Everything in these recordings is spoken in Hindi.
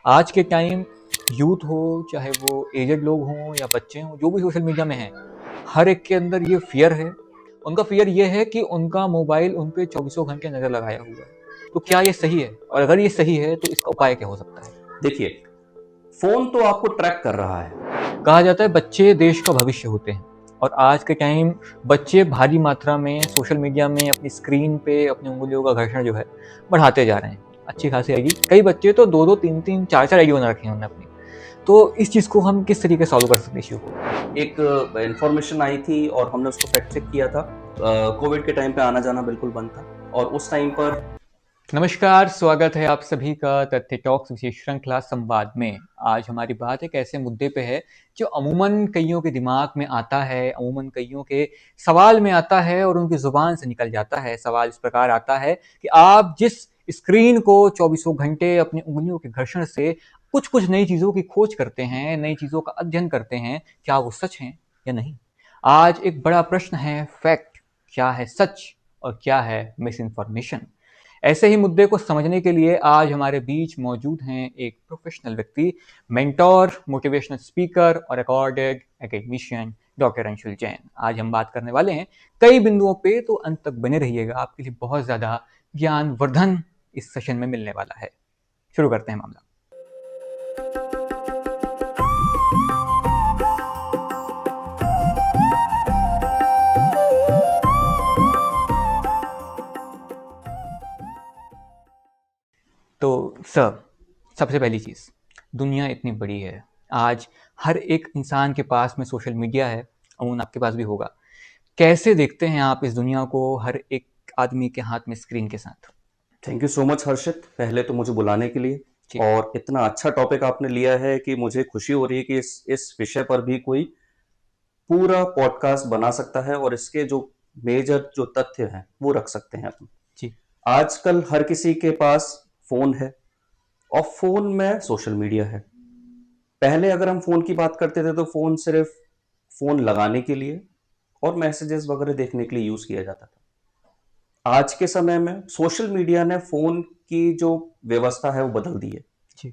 आज के टाइम यूथ हो, चाहे वो एजेड लोग हों या बच्चे हों, जो भी सोशल मीडिया में हैं, हर एक के अंदर ये फ़ियर है। उनका फ़ियर ये है कि उनका मोबाइल उन पे चौबीसों घंटे नज़र लगाया हुआ है। तो क्या ये सही है? और अगर ये सही है, तो इसका उपाय क्या हो सकता है? देखिए, फोन तो आपको ट्रैक कर रहा है। कहा जाता है बच्चे देश का भविष्य होते हैं, और आज के टाइम बच्चे भारी मात्रा में सोशल मीडिया में अपनी स्क्रीन पे अपनी उंगलियों का घर्षण जो है बढ़ाते जा रहे हैं। अच्छी खासी आईडी, कई बच्चे तो 2-2, 3-3, 4-4 आईडी बना रखी हैं उन्होंने अपनी। तो इस चीज़ को हम किस तरीके से सॉल्व कर सकते हैं इश्यू को? एक इंफॉर्मेशन आई थी और हमने उसको फैक्ट चेक किया था। कोविड के टाइम पे आना जाना बिल्कुल बंद था और उस टाइम पर नमस्कार, स्वागत है आप सभी का तथ्य टॉक्स विशेष श्रृंखला संवाद में। आज हमारी बात एक ऐसे मुद्दे पे है जो अमूमन कईयों के दिमाग में आता है, अमूमन कईयों के सवाल में आता है और उनकी ज़ुबान से निकल जाता है। सवाल इस प्रकार आता है कि आप जिस स्क्रीन को चौबीसों घंटे अपनी उँगलियों के घर्षण से कुछ-कुछ नई चीज़ों की खोज करते हैं, नई चीज़ों का अध्ययन करते हैं, क्या वो सच हैं या नहीं? आज एक बड़ा प्रश्न है फैक्ट, क्या है सच और क्या है मिसइन्फॉर्मेशन? ऐसे ही मुद्दे को समझने के लिए आज हमारे बीच मौजूद हैं एक प्रोफेशनल व्यक्ति, मेंटोर, मोटिवेशनल स्पीकर और recorded academician doctor Anshul Jain. आज हम बात करने वाले हैं कई बिंदुओं पे, तो अंत तक बने रहिएगा, आपके लिए बहुत ज़्यादा ज्ञानवर्धन इस सेशन में मिलने वाला है। शुरू करते हैं मामला। तो सर, सबसे पहली चीज़, दुनिया इतनी बड़ी है। आज हर एक इंसान के पास में सोशल मीडिया है, अमूमन आपके पास भी होगा। कैसे देखते हैं आप इस दुनिया को हर एक आदमी के हाथ में स्क्रीन के साथ? थैंक यू सो मच हर्षित, पहले तो मुझे बुलाने के लिए। जी। और इतना अच्छा टॉपिक आपने लिया है कि मुझे खुशी हो रही है कि इस विषय पर भी कोई पूरा पॉडकास्ट बना सकता है और इसके जो मेजर जो तथ्य हैं वो रख सकते हैं अपन। जी। आजकल हर किसी के पास फोन है और फोन में सोशल मीडिया है। पहले अगर हम फोन की बात करते थे तो फोन सिर्फ फोन लगाने के लिए और मैसेजेस वगैरह देखने के लिए यूज किया जाता था। आज के समय में सोशल मीडिया ने फोन की जो व्यवस्था है वो बदल दी है। जी।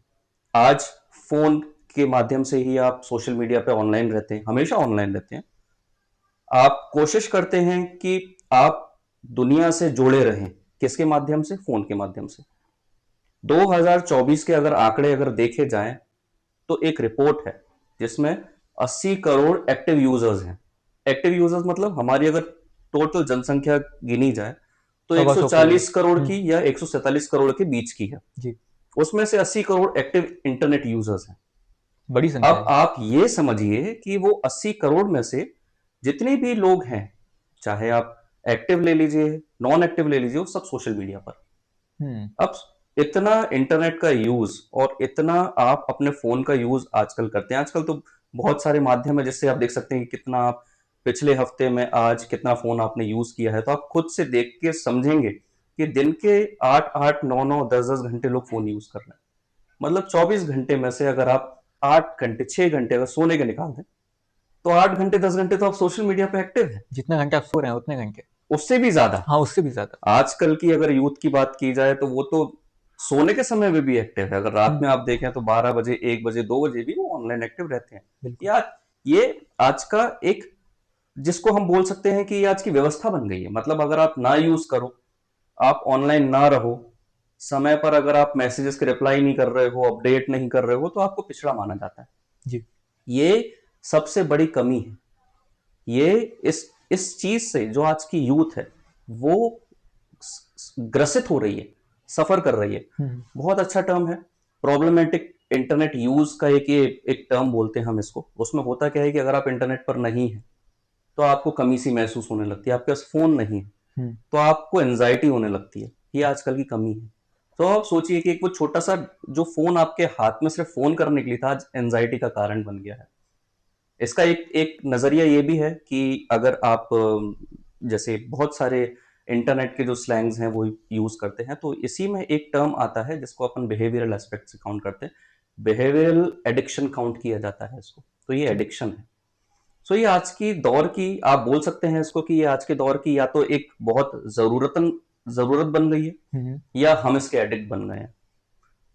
आज फोन के माध्यम से ही आप सोशल मीडिया पे ऑनलाइन रहते हैं, हमेशा ऑनलाइन रहते हैं। आप कोशिश करते हैं कि आप दुनिया से जुड़े रहें। किसके माध्यम से? फोन के माध्यम से। 2024 के अगर आंकड़े अगर देखे जाएं तो एक रिपोर्ट है जिसमें 80 करोड़ एक्टिव यूजर्स हैं। एक्टिव यूजर्स मतलब हमारी अगर टोटल जनसंख्या गिनी जाए तो 125 करोड़। 140 करोड़ की या 147 करोड़ के बीच की है। जी। उसमें से 80 करोड़ एक्टिव इंटरनेट यूजर्स हैं। बड़ी संख्या अब है। आप ये समझिए कि वो 80 करोड़ में से जितने भी लोग हैं, चाहे आप एक्टिव ले लीजिए, नॉन एक्टिव ले लीजिए, वो सब सोशल मीडिया पर। हम्म। अब इतना इंटरनेट का यूज और इतना आप अपने फोन का यूज आजकल करते हैं। आजकल तो बहुत सारे माध्यम है जिससे आप देख सकते हैं कि कितना आप पिछले हफ्ते में आज कितना फोन आपने यूज किया है। तो आप खुद से देख के समझेंगे कि दिन के 8 8 9 9 10 10 घंटे लोग फोन यूज कर रहे हैं। मतलब 24 घंटे में से अगर आप 8 घंटे 6 घंटे अगर सोने के निकाल दें तो 8 घंटे 10 घंटे तो आप सोशल मीडिया पे एक्टिव है। जितने घंटे आप सो रहे हैं उतने घंटे। उससे भी ज्यादा। हाँ, उससे भी ज़्यादा। आजकल की अगर यूथ की बात की जाए तो वो तो सोने के समय में भी एक्टिव है। अगर रात हम्म। में आप देखें तो 12 बजे 1 बजे 2 बजे भी वो ऑनलाइन एक्टिव रहते हैं। बिल्कुल। यार, ये आज का एक, जिसको हम बोल सकते हैं कि ये आज की व्यवस्था बन गई है। मतलब अगर आप ना यूज करो, आप ऑनलाइन ना रहो, समय पर अगर आप मैसेजेस के रिप्लाई नहीं कर रहे हो, अपडेट नहीं कर रहे हो, तो आपको पिछड़ा माना जाता है। जी। ये सबसे बड़ी कमी है। ये इस चीज से जो आज की यूथ है वो ग्रसित हो रही है, सफर कर रही है। हम्म। बहुत अच्छा टर्म है प्रॉब्लमेटिक इंटरनेट यूज का। एक टर्म बोलते हैं हम इसको। उसमें होता क्या है कि अगर आप इंटरनेट पर नहीं है तो आपको कमी सी महसूस होने लगती है। आपके पास फोन नहीं है हम्म। तो आपको एंजाइटी होने लगती है। ये आजकल की कमी है। तो आप सोचिए कि एक वो छोटा सा जो फोन आपके हाथ में सिर्फ फोन करने के लिए था, आज एंजाइटी का कारण बन गया है। इसका एक एक नजरिया ये भी है कि अगर आप जैसे बहुत सारे इंटरनेट के जो स्लैंग्स हैं वो यूज करते हैं, तो इसी में एक टर्म आता है जिसको अपन बिहेवियरल एस्पेक्ट से काउंट करते हैं। बिहेवियरल एडिक्शन काउंट किया जाता है इसको। तो ये जी। एडिक्शन है। सो ये आज की दौर की, आप बोल सकते हैं इसको कि ये आज के दौर की या तो एक बहुत जरूरत बन गई है हम्म। या हम इसके एडिक्ट बन गए हैं।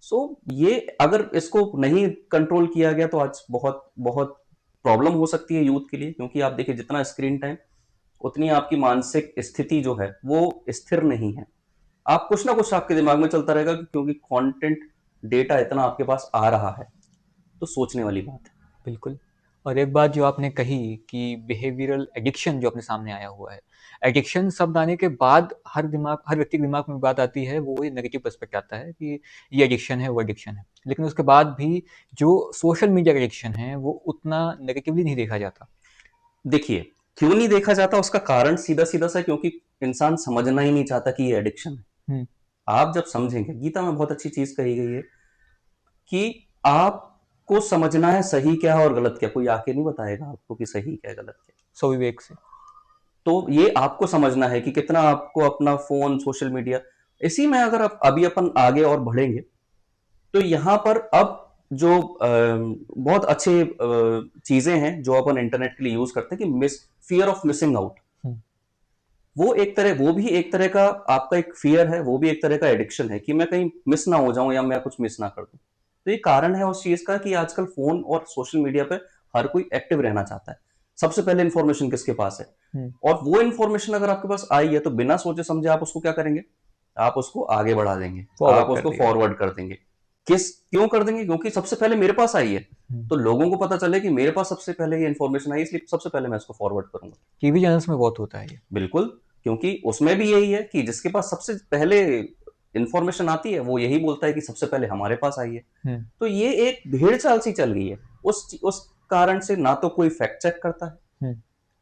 सो ये अगर इसको नहीं कंट्रोल किया गया तो आज बहुत बहुत प्रॉब्लम हो सकती है यूथ के लिए, क्योंकि आप देखिए जितना स्क्रीन टाइम उतनी आपकी मानसिक स्थिति जो है वो स्थिर नहीं है। आप कुछ ना कुछ आपके दिमाग में चलता रहेगा क्योंकि कंटेंट डेटा इतना आपके पास आ रहा है, तो सोचने वाली बात है। बिल्कुल। और एक बात जो आपने कही कि बिहेवियरल एडिक्शन जो अपने सामने आया हुआ है, एडिक्शन शब्द आने के बाद हर व्यक्ति के दिमाग में बात आती है, वो नेगेटिव पर्सपेक्ट आता है कि ये एडिक्शन है, वो एडिक्शन है। लेकिन उसके बाद भी जो सोशल मीडिया का एडिक्शन है, वो उतना नेगेटिवली नहीं देखा जाता। देखिए, क्यों नहीं देखा जाता उसका कारण सीधा-सीधा सा है, क्योंकि इंसान समझना ही नहीं चाहता कि ये एडिक्शन है। आप जब समझेंगे, गीता में बहुत अच्छी चीज कही गई है कि आपको समझना है सही क्या है और गलत क्या। कोई आके नहीं बताएगा आपको कि सही क्या है गलत क्या है। स्वविवेक से। तो ये आपको समझना है कि कितना आपको अपना फोन, सोशल मीडिया, इसी में अगर आप अभी अपन आगे और बढ़ेंगे तो यहाँ पर अब जो बहुत अच्छे चीजें हैं जो अपन इंटरनेट के लिए यूज करते हैं कि फियर ऑफ मिसिंग आउट, वो भी एक तरह का आपका एक फियर है, वो भी एक तरह का एडिक्शन है कि मैं कहीं मिस ना हो जाऊं या मैं कुछ मिस ना कर दूं। तो ये कारण है उस चीज का कि आजकल फोन और सोशल मीडिया पे हर कोई एक्टिव रहना चाहता है। सबसे पहले इंफॉर्मेशन किसके पास है, और वो इंफॉर्मेशन अगर आपके पास आई है तो बिना सोचे समझे आप उसको क्या करेंगे, आप उसको आगे बढ़ा देंगे, आप उसको फॉरवर्ड कर देंगे। क्यों कर देंगे? क्योंकि सबसे पहले मेरे पास आई है, तो लोगों को पता चले कि मेरे पास सबसे पहले ये इन्फॉर्मेशन आई, इसलिए सबसे पहले मैं इसको फॉरवर्ड करूंगा। टीवी चैनल्स में बहुत होता है ये। बिल्कुल, क्योंकि उसमें भी यही है कि जिसके पास सबसे पहले इंफॉर्मेशन आती है वो यही बोलता है कि सबसे पहले हमारे पास आई है। तो ये एक भेड़ चाल सी चल गई है। उस कारण से ना तो कोई फैक्ट चेक करता है,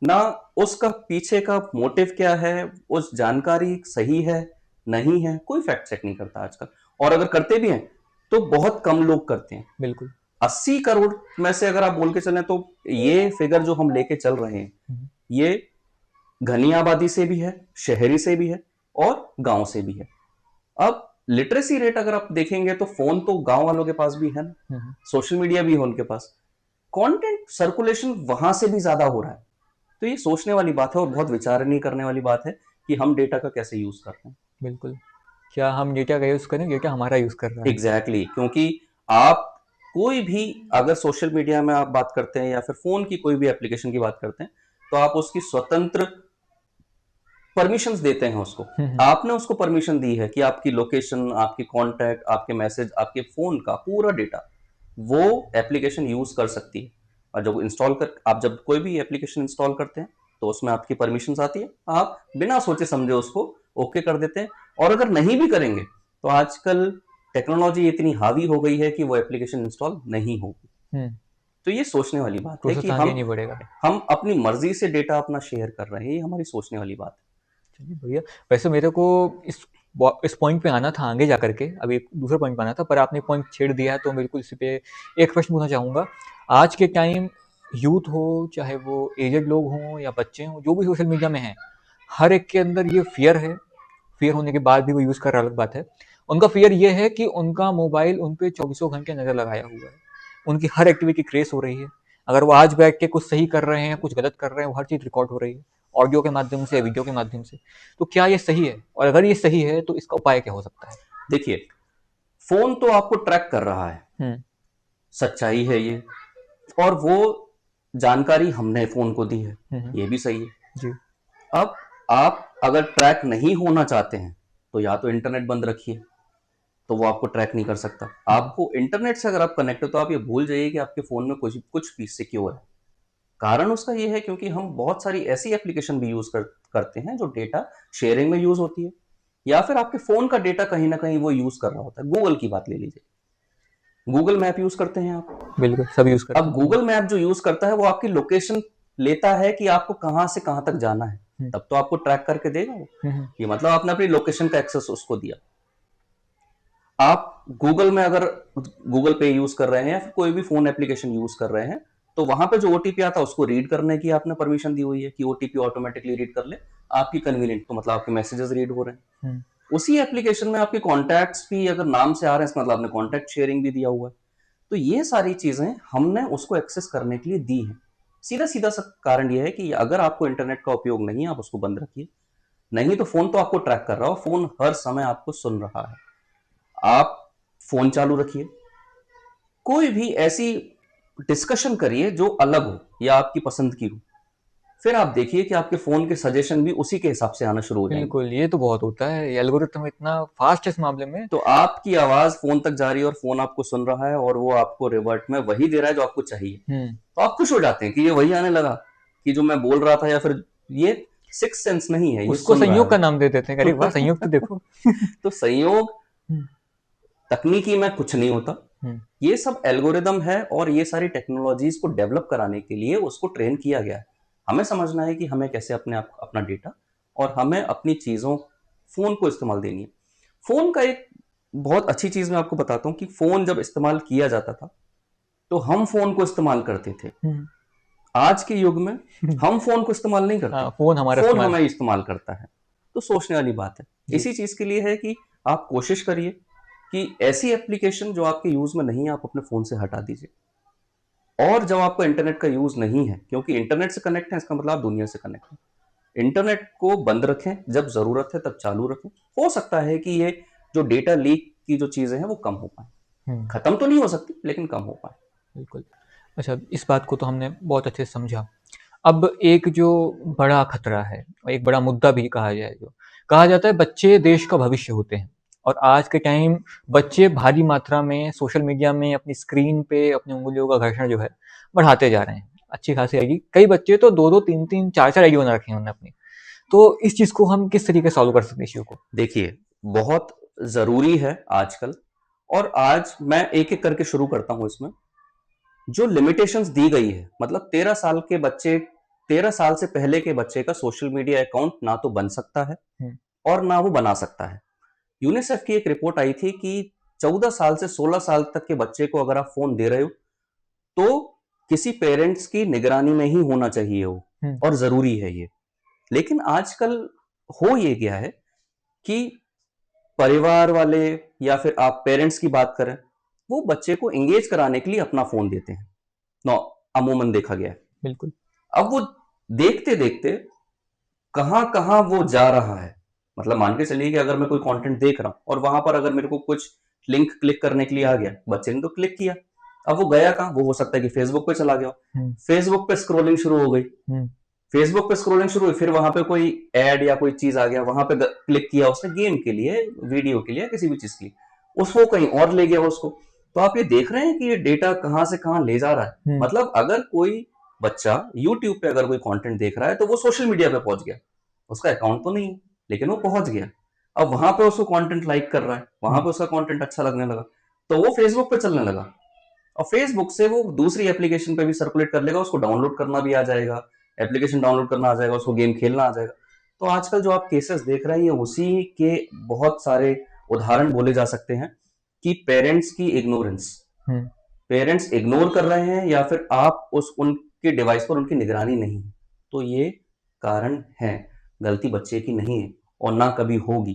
ना उसका पीछे का मोटिव क्या है, उस जानकारी सही है नहीं है, कोई फैक्ट चेक नहीं करता आजकल। और अगर करते भी हैं तो बहुत कम लोग करते हैं। बिल्कुल। 80 करोड़ में से अगर आप बोल के चलें तो ये फिगर जो हम लेके चल रहे हैं ये घनी आबादी से भी है, शहरी से भी है और गांव से भी है। अब लिटरेसी रेट अगर आप देखेंगे तो फोन तो गांव वालों के पास भी है ना, सोशल मीडिया भी है उनके पास, कंटेंट सर्कुलेशन वहां से भी ज्यादा हो रहा है। तो ये सोचने वाली बात है और बहुत विचारनीय करने वाली बात है कि हम डेटा का कैसे यूज करते हैं। बिल्कुल। क्या हम डेटा का यूज करें, डेटा हमारा यूज कर रहा है। एग्जैक्टली, क्योंकि आप कोई भी अगर सोशल मीडिया में आप बात करते हैं या फिर फोन की कोई भी एप्लीकेशन की बात करते हैं तो आप उसकी स्वतंत्र परमिशंस देते हैं उसको। आपने उसको परमिशन दी है कि आपकी लोकेशन, आपकी कॉन्टैक्ट, आपके मैसेज, आपके फोन का पूरा डेटा वो एप्लीकेशन यूज कर सकती है। और जब आप जब कोई भी एप्लीकेशन इंस्टॉल करते हैं तो उसमें आपकी परमिशंस आती है, आप बिना सोचे समझे उसको ओके कर देते हैं। और अगर नहीं भी करेंगे तो आजकल टेक्नोलॉजी इतनी हावी हो गई है कि वो एप्लीकेशन इंस्टॉल नहीं होगी। तो ये सोचने वाली बात है कि हम अपनी मर्जी से डेटा अपना शेयर कर रहे हैं, ये हमारी सोचने वाली बात है। चलिए बढ़िया। वैसे मेरे को इस पॉइंट पे आना था आगे जा करके, अभी एक दूसरा पॉइंट पे आना था, पर आपने पॉइंट छेड़ दिया है तो बिल्कुल इसी पे एक प्रश्न पूछना चाहूँगा। आज के टाइम यूथ हो, चाहे वो एजेड लोग हों या बच्चे हों, जो भी सोशल मीडिया में हैं, हर एक के अंदर ये फियर है। फियर होने के बाद भी वो यूज़ कर रहा, अलग बात है। उनका फियर ये है कि उनका मोबाइल उन पे 24 घंटे नज़र लगाया हुआ है। उनकी हर एक्टिविटी ट्रेस हो रही है। अगर वो आज बैठ के कुछ सही कर रहे हैं, कुछ गलत कर रहे हैं, वो हर चीज़ रिकॉर्ड हो रही है, ऑडियो के माध्यम से, वीडियो के माध्यम से। तो क्या ये सही है? और अगर ये सही है तो इसका उपाय क्या हो सकता है? देखिए, फोन तो आपको ट्रैक कर रहा है, सच्चाई है ये, और वो जानकारी हमने फोन को दी है, ये भी सही है जी। अब आप अगर ट्रैक नहीं होना चाहते हैं तो या तो इंटरनेट बंद रखिए, तो वो आपको ट्रैक नहीं कर सकता। आपको इंटरनेट से अगर आप कनेक्ट हो तो आप ये भूल जाइए कि आपके फोन में कुछ भी सिक्योर है। कारण उसका ये है क्योंकि हम बहुत सारी ऐसी एप्लीकेशन भी यूज करते हैं जो डेटा शेयरिंग में यूज होती है, या फिर आपके फोन का डेटा कहीं ना कहीं वो यूज कर रहा होता है। गूगल की बात ले लीजिए, गूगल मैप यूज करते हैं आप? बिल्कुल, सब यूज करते हैं। अब गूगल मैप जो यूज करता है वो आपकी लोकेशन लेता है कि आपको कहां से कहां तक जाना है, तब तो आपको ट्रैक करके देगा वो। ये मतलब आपने अपनी लोकेशन का एक्सेस उसको दिया। आप गूगल में अगर गूगल पे यूज कर रहे हैं या फिर कोई भी फोन एप्लीकेशन यूज कर रहे हैं तो वहां पे जो ओटीपी आता है उसको रीड करने की आपने परमिशन दी हुई है कि ओटीपी ऑटोमेटिकली रीड कर ले आपकी कन्वीनियंट, तो मतलब आपके मैसेजेस रीड हो रहे हैं। उसी एप्लीकेशन में आपके कॉन्टैक्ट्स भी अगर नाम से आ रहे हैं, मतलब आपने कॉन्टैक्ट शेयरिंग भी दिया हुआ है। तो ये सारी चीजें हमने उसको एक्सेस करने के लिए दी है। सीधा सीधा सा कारण यह है कि अगर आपको इंटरनेट का उपयोग नहीं है आप उसको बंद रखिए, नहीं तो फोन तो आपको ट्रैक कर रहा हो, फोन हर समय आपको सुन रहा है। आप फोन चालू रखिए, कोई भी ऐसी डिस्कशन करिए जो अलग हो या आपकी पसंद की हो, फिर आप देखिए कि आपके फोन के सजेशन भी उसी के हिसाब से आना शुरू हो जाएंगे। बिल्कुल, ये तो बहुत होता है, ये एल्गोरिथम इतना फास्ट है इस मामले में। तो आपकी आवाज फोन तक जा रही है और फोन आपको सुन रहा है और वो आपको रिवर्ट में वही दे रहा है जो आपको चाहिए, हम्म। तो आप खुश हो जाते हैं कि ये वही आने लगा कि जो मैं बोल रहा था, या फिर ये सिक्स सेंस नहीं है, ये उसको सुन रहा संयोग का नाम दे देते हैं, अरे वाह है। संयोग तो देखो। तो संयोग हम्म। तकनीकी में कुछ नहीं होता, हम्म। ये सब एल्गोरिदम है और ये सारी टेक्नोलॉजीज को डेवलप कराने के लिए उसको ट्रेन किया गया है। हमें समझना है कि हमें कैसे अपना डेटा और हमें अपनी चीजों, फोन को इस्तेमाल देनी है। फोन का एक बहुत अच्छी चीज मैं आपको बताता हूँ कि फोन जब इस्तेमाल किया जाता था तो हम फोन को इस्तेमाल करते थे। हम्म। आज के युग में हम फोन को इस्तेमाल नहीं करते, हाँ, फोन हमारा फोन इस्तेमाल। हमें इस्तेमाल करता है। तो सोचने वाली बात है। जी। इसी चीज के लिए है कि आप कोशिश करिए कि ऐसी एप्लीकेशन जो आपके यूज में नहीं है आप अपने फोन से हटा दीजिए। और जब आपको इंटरनेट का यूज नहीं है, क्योंकि इंटरनेट से कनेक्ट है इसका मतलब आप दुनिया से कनेक्ट है, इंटरनेट को बंद रखें, जब जरूरत है तब चालू रखें। हो सकता है कि ये जो डेटा लीक की जो चीजें हैं वो कम हो पाए, खत्म तो नहीं हो सकती लेकिन कम हो पाए। बिल्कुल। अच्छा, इस बात को तो हमने बहुत अच्छे से समझा। अब एक जो बड़ा खतरा है, एक बड़ा मुद्दा भी कहा जाए, जो कहा जाता है बच्चे देश का भविष्य होते हैं, और आज के टाइम बच्चे भारी मात्रा में सोशल मीडिया में अपनी स्क्रीन पे अपनी उंगलियों का घर्षण जो है बढ़ाते जा रहे हैं। अच्छी खासी आईडी, कई बच्चे तो 2-2, 3-3, 4-4 आईडी बना रखी हैं उन्होंने अपनी। तो इस चीज को हम किस तरीके से सॉल्व कर सकते हैं इश्यू को? देखिए, बहुत जरूरी है आजकल, और आज मैं एक एक करके शुरू करता हूं इसमें। जो लिमिटेशंस दी गई है, मतलब 13 साल से पहले के बच्चे का सोशल मीडिया अकाउंट ना तो बन सकता है और ना वो बना सकता है। यूनिसेफ की एक रिपोर्ट आई थी कि 14 साल से 16 साल तक के बच्चे को अगर आप फोन दे रहे हो तो किसी पेरेंट्स की निगरानी में ही होना चाहिए वो, और जरूरी है ये। लेकिन आजकल हो ये गया है कि परिवार वाले या फिर आप पेरेंट्स की बात करें, वो बच्चे को एंगेज कराने के लिए अपना फोन देते हैं। नो, अमूमन देखा गया है। बिल्कुल। अब वो देखते देखते कहां कहां वो जा रहा है, मतलब मान के चलिए कि अगर मैं कोई कंटेंट देख रहा हूं और वहां पर अगर मेरे को कुछ लिंक क्लिक करने के लिए आ गया, बच्चे ने तो क्लिक किया, अब वो गया कहां, वो हो सकता है कि फेसबुक पे चला गया, फेसबुक पे स्क्रोलिंग शुरू हो गई, फेसबुक पे स्क्रोलिंग शुरू हुई, फिर वहां पे कोई एड या कोई चीज आ गया, वहां पे क्लिक किया उसने गेम के लिए, वीडियो के लिए, किसी भी चीज के लिए, उसको कहीं और ले गया उसको। तो आप ये देख रहे हैं कि ये डेटा कहां से कहां ले जा रहा है। मतलब अगर कोई बच्चा यूट्यूब पे अगर कोई कंटेंट देख रहा है तो वो सोशल मीडिया पे पहुंच गया, उसका अकाउंट तो नहीं है लेकिन वो पहुंच गया। अब वहां पे उसको कंटेंट लाइक कर रहा है, वहां पे उसका कंटेंट अच्छा लगने लगा, तो वो फेसबुक पे चलने लगा, और फेसबुक से वो दूसरी एप्लीकेशन पे भी सर्कुलेट कर लेगा, उसको डाउनलोड करना भी आ जाएगा, एप्लीकेशन डाउनलोड करना आ जाएगा, उसको गेम खेलना आ जाएगा। तो आजकल जो आप केसेस देख रहे हैं ये उसी के बहुत सारे उदाहरण बोले जा सकते हैं कि पेरेंट्स की इग्नोरेंस, पेरेंट्स इग्नोर कर रहे हैं या फिर आप उस उनके डिवाइस पर उनकी निगरानी नहीं है। तो ये कारण है, गलती बच्चे की नहीं है और ना कभी होगी,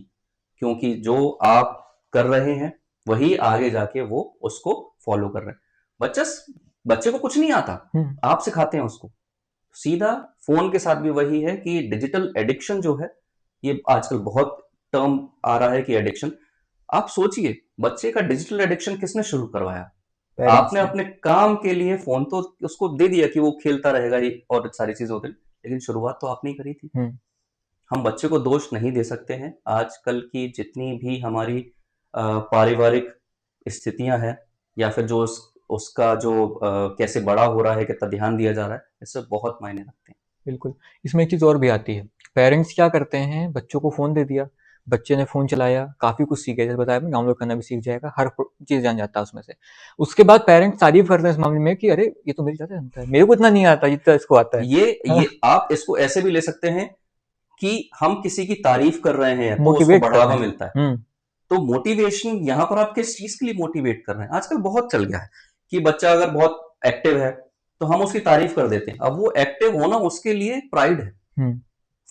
क्योंकि जो आप कर रहे हैं वही आगे जाके वो उसको फॉलो कर रहे हैं। बच्चे को कुछ नहीं आता, आप सिखाते हैं उसको। सीधा फोन के साथ भी वही है कि डिजिटल एडिक्शन जो है, ये आजकल बहुत टर्म आ रहा है कि एडिक्शन। आप सोचिए, बच्चे का डिजिटल एडिक्शन किसने शुरू करवाया? आपने अपने काम के लिए फोन तो उसको दे दिया कि वो खेलता रहेगा ही और सारी चीजें होती, लेकिन शुरुआत तो आपने ही करी थी। हम बच्चे को दोष नहीं दे सकते हैं। आजकल की जितनी भी हमारी पारिवारिक स्थितियां हैं या फिर जो उसका जो कैसे बड़ा हो रहा है, कितना ध्यान दिया जा रहा है, इससे बहुत मायने रखते हैं। बिल्कुल। इसमें एक चीज़ और भी आती है, पेरेंट्स क्या करते हैं, बच्चों को फ़ोन दे दिया, बच्चे ने फ़ोन चलाया, काफ़ी कुछ सीख गया, जैसे बताया मैंने, डाउनलोड करना भी सीख जाएगा, हर चीज़ जान जाता है उसमें से। उसके बाद पेरेंट्स तारीफ़ करते हैं इस मामले में कि अरे! ये तो मेरे ज़्यादा जानता है, मेरे को इतना नहीं आता जितना इसको आता है। ये आप इसको ऐसे भी ले सकते हैं कि हम किसी की तारीफ कर रहे हैं तो उसको मोटिवेट कर बढ़ावा रहे मिलता है। हैं। तो मोटिवेशन यहाँ पर आप किस चीज के लिए मोटिवेट कर रहे हैं? आजकल बहुत चल गया है कि बच्चा अगर बहुत एक्टिव है तो हम उसकी तारीफ कर देते हैं। अब वो एक्टिव होना उसके लिए प्राइड है।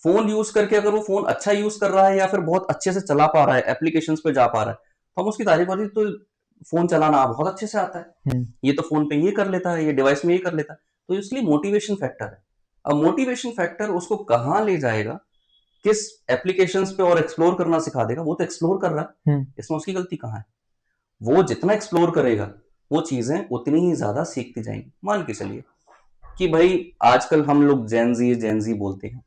फोन यूज करके अगर वो फोन अच्छा यूज कर रहा है या फिर बहुत अच्छे से चला पा रहा है, एप्लीकेशंस पे जा पा रहा है, तो हम उसकी तारीफ कर देते, तो फोन चलाना बहुत अच्छे से आता है, ये तो फोन पे ये कर लेता है, ये डिवाइस में ये कर लेता है। तो इसलिए मोटिवेशन फैक्टर है। अब मोटिवेशन फैक्टर उसको कहाँ ले जाएगा, किस एप्लीकेशंस पे और एक्सप्लोर करना सिखा देगा, वो तो एक्सप्लोर कर रहा है, इसमें उसकी गलती कहाँ है? वो जितना एक्सप्लोर करेगा वो चीजें उतनी ही ज्यादा सीखती जाएंगी। मान के चलिए कि भाई आजकल हम लोग जेनजी बोलते हैं।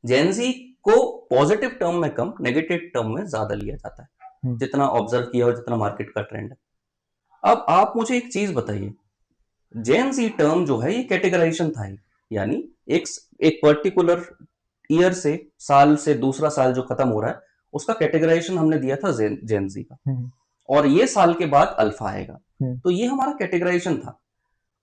जेनजी को पॉजिटिव टर्म में कम, नेगेटिव टर्म में ज्यादा लिया जाता है, जितना ऑब्जर्व किया और जितना मार्केट का ट्रेंड है। अब आप मुझे एक चीज बताइए, जेनजी टर्म जो है ये कैटेगराइजेशन था, यानी एक एक पर्टिकुलर ईयर से, साल से दूसरा साल जो खत्म हो रहा है उसका कैटेगराइजेशन हमने दिया था जेनजी का, और ये साल के बाद अल्फा आएगा। तो ये हमारा कैटेगराइजेशन था।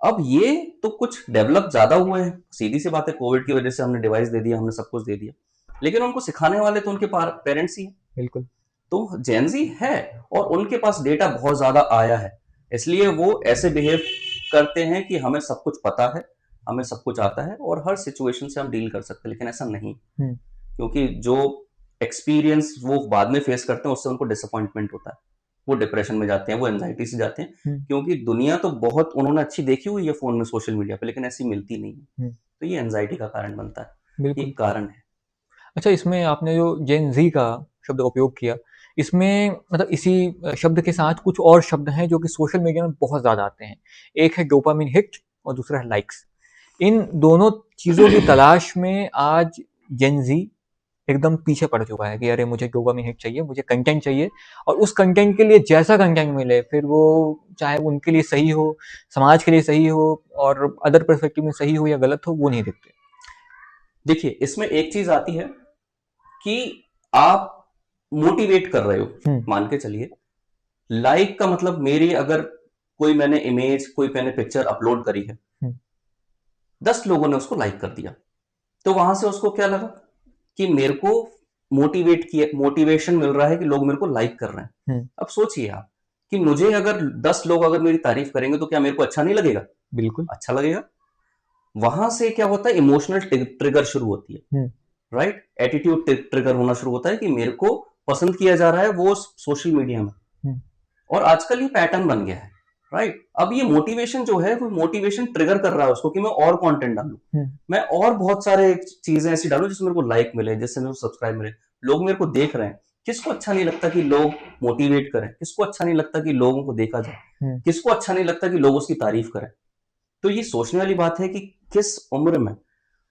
अब ये तो कुछ डेवलप ज्यादा हुए हैं, सीधी सी बात है, कोविड की वजह से हमने डिवाइस दे दिया, हमने सब कुछ दे दिया, लेकिन उनको सिखाने वाले तो उनके पेरेंट्स ही हैं। बिल्कुल। तो जेनजी है और उनके पास डेटा बहुत ज्यादा आया है, इसलिए वो ऐसे बिहेव करते हैं कि हमें सब कुछ पता है, हमें सब कुछ आता है और हर सिचुएशन से हम डील कर सकते हैं। लेकिन ऐसा नहीं, क्योंकि जो एक्सपीरियंस वो बाद में फेस करते हैं उससे उनको डिसअपॉइंटमेंट होता है, वो डिप्रेशन में जाते हैं, वो एंजाइटी से जाते हैं, क्योंकि दुनिया तो बहुत उन्होंने अच्छी देखी हुई है फोन में, सोशल मीडिया पे, लेकिन ऐसी मिलती नहीं है। तो ये एंजाइटी का कारण बनता है, ये कारण है। अच्छा, इसमें आपने जो जेन जी का शब्द उपयोग किया, इसमें मतलब इसी शब्द के साथ कुछ और शब्द हैं जो कि सोशल मीडिया में बहुत ज़्यादा आते हैं। एक है डोपामिन हिट और दूसरा है लाइक्स। इन दोनों चीज़ों की तलाश में आज जेन जी एकदम पीछे पड़ चुका है कि अरे मुझे डोपामिन हिट चाहिए, मुझे कंटेंट चाहिए, और उस कंटेंट के लिए जैसा कंटेंट मिले, फिर वो चाहे उनके लिए सही हो, समाज के लिए सही हो और अदर पर्सपेक्टिव में सही हो या गलत हो, वो नहीं देखते। देखिए, इसमें एक चीज आती है कि आप मोटिवेट कर रहे हो, मान के चलिए लाइक का मतलब, मेरी अगर कोई मैंने इमेज, कोई मैंने पिक्चर अपलोड करी है, 10 लोगों ने उसको लाइक कर दिया, तो वहां से उसको क्या लगा कि मेरे को मोटिवेशन मिल रहा है कि लोग मेरे को लाइक कर रहे हैं। अब सोचिए आप कि मुझे अगर 10 लोग अगर मेरी तारीफ करेंगे तो क्या मेरे को अच्छा नहीं लगेगा? बिल्कुल अच्छा लगेगा। वहां से क्या होता है, इमोशनल ट्रिगर शुरू होती है, राइट? एटीट्यूड ट्रिगर होना शुरू होता है कि मेरे को पसंद किया जा रहा है वो सोशल मीडिया में, और आजकल ये पैटर्न बन गया है, राइट? अब ये मोटिवेशन जो है वो मोटिवेशन ट्रिगर कर रहा है उसको कि मैं और कंटेंट डालूं, मैं और बहुत सारे चीजें ऐसी डालूं जिससे मेरे को लाइक मिले, जिससे मेरे को सब्सक्राइब मिले, लोग मेरे को देख रहे हैं। किसको अच्छा नहीं लगता कि लोग मोटिवेट करें? किसको अच्छा नहीं लगता कि लोगों को देखा जाए? किसको अच्छा नहीं लगता कि लोग उसकी तारीफ करें? तो ये सोचने वाली बात है कि किस उम्र में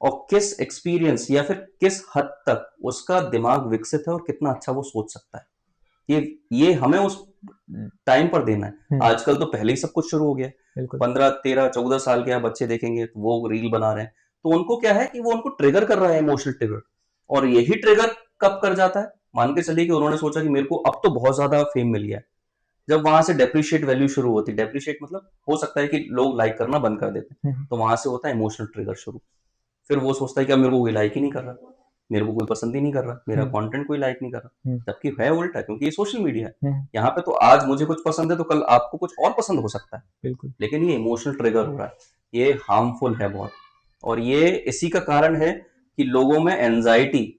और किस एक्सपीरियंस या फिर किस हद तक उसका दिमाग विकसित है और कितना अच्छा वो सोच सकता है, ये हमें उस टाइम पर देना है। आजकल तो पहले ही सब कुछ शुरू हो गया है। 15, 13, 14 साल के बच्चे देखेंगे तो वो रील बना रहे हैं, तो उनको क्या है कि वो उनको ट्रिगर कर रहा है, इमोशनल ट्रिगर। और यही ट्रिगर कब कर जाता है? मान के चलिए कि उन्होंने सोचा कि मेरे को अब तो बहुत ज्यादा फेम मिल गया है, जब वहां से डेप्रिशिएट वैल्यू शुरू होती है। डेप्रिशिएट मतलब हो सकता है कि लोग लाइक करना बंद कर देते हैं, तो वहां से होता है इमोशनल ट्रिगर शुरू। फिर वो सोचता है कि अब मेरे को कोई लाइक ही नहीं कर रहा, मेरे को कोई पसंद ही नहीं कर रहा, मेरा कंटेंट कोई लाइक नहीं कर रहा, जबकि है उल्टा, क्योंकि ये सोशल मीडिया है। यहाँ पे तो आज मुझे कुछ पसंद है तो कल आपको कुछ और पसंद हो सकता है, बिल्कुल, लेकिन ये इमोशनल ट्रिगर हो रहा है, ये हार्मफुल है बहुत। और ये इसी का कारण है कि लोगों में एंजाइटी,